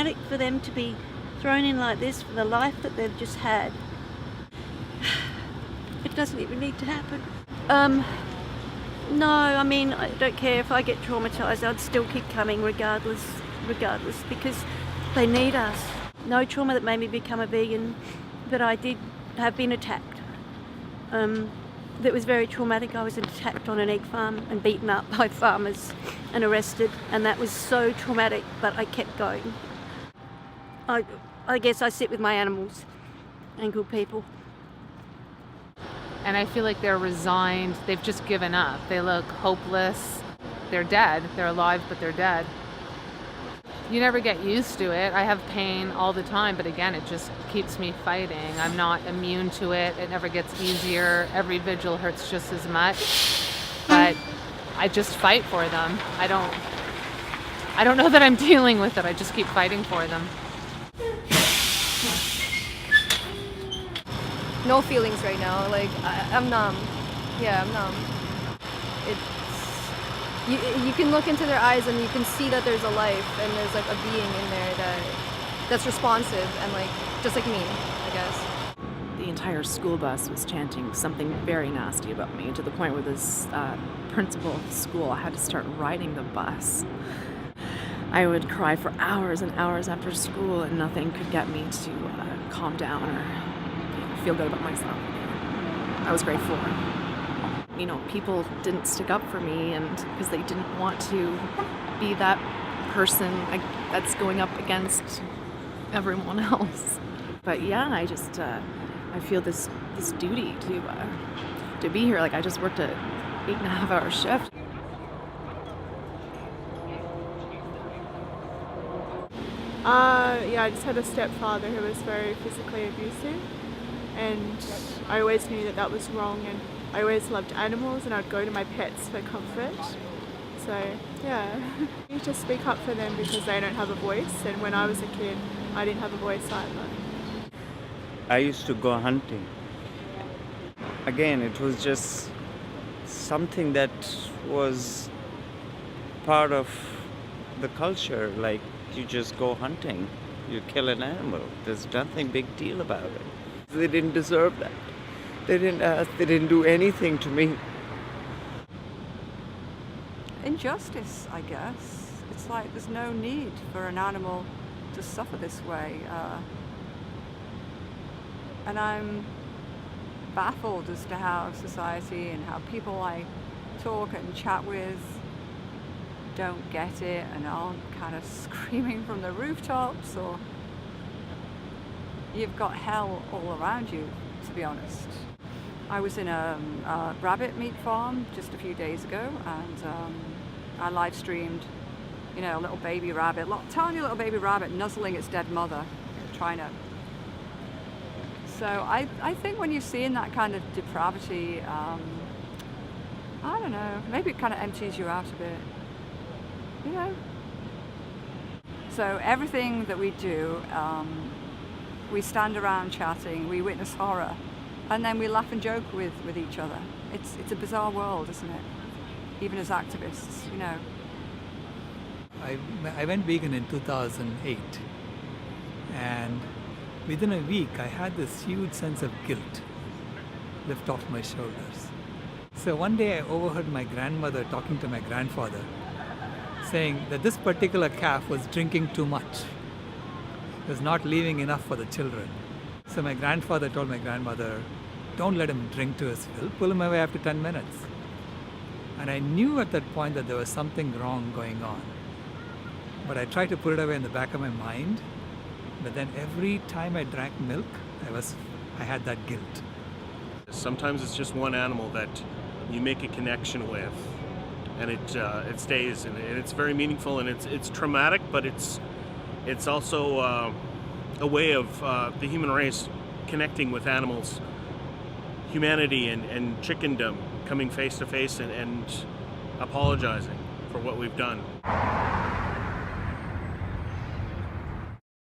traumatic for them to be thrown in like this for the life that they've just had. It doesn't even need to happen. No, I mean, I don't care if I get traumatised, I'd still keep coming regardless, because they need us. No trauma that made me become a vegan, but I did have been attacked. That was very traumatic. I was attacked on an egg farm and beaten up by farmers and arrested, and that was so traumatic, but I kept going. I guess I sit with my animals and good people. And I feel like they're resigned. They've just given up. They look hopeless. They're dead. They're alive, but they're dead. You never get used to it. I have pain all the time, but again, it just keeps me fighting. I'm not immune to it. It never gets easier. Every vigil hurts just as much, but I just fight for them. I don't know that I'm dealing with it. I just keep fighting for them. No feelings right now. Like, I'm numb. Yeah, I'm numb. You can look into their eyes and you can see that there's a life and there's like a being in there that's responsive and like just like me, I guess. The entire school bus was chanting something very nasty about me, to the point where this principal of the school had to start riding the bus. I would cry for hours and hours after school, and nothing could get me to calm down or feel good about myself. I was grateful. You know, people didn't stick up for me, and because they didn't want to be that person that's going up against everyone else. But yeah, I feel this duty to be here. Like, I just worked a 8.5-hour shift. Yeah, I just had a stepfather who was very physically abusive, and I always knew that was wrong, and I always loved animals, and I'd go to my pets for comfort. So yeah, you need to speak up for them because they don't have a voice, and when I was a kid I didn't have a voice either. I used to go hunting. Again, it was just something that was part of the culture. Like, you just go hunting, you kill an animal. There's nothing big deal about it. They didn't deserve that. They didn't ask, they didn't do anything to me. Injustice, I guess. It's like there's no need for an animal to suffer this way. And I'm baffled as to how society and how people I talk and chat with don't get it and aren't kind of screaming from the rooftops, or you've got hell all around you, to be honest. I was in a rabbit meat farm just a few days ago, and I live streamed, a little baby rabbit, tiny little baby rabbit nuzzling its dead mother, trying to. So I think when you're seeing that kind of depravity, I don't know, maybe it kind of empties you out a bit. So everything that we do, we stand around chatting, we witness horror, and then we laugh and joke with each other. It's a bizarre world, isn't it? Even as activists, I went vegan in 2008, and within a week I had this huge sense of guilt lift off my shoulders. So one day I overheard my grandmother talking to my grandfather, saying that this particular calf was drinking too much. It was not leaving enough for the children. So my grandfather told my grandmother, don't let him drink to his fill, pull him away after 10 minutes. And I knew at that point that there was something wrong going on. But I tried to put it away in the back of my mind. But then every time I drank milk, I had that guilt. Sometimes it's just one animal that you make a connection with, and it stays, and it's very meaningful, and it's traumatic, but it's also a way of the human race connecting with animals, humanity and chickendom, coming face to face and apologizing for what we've done.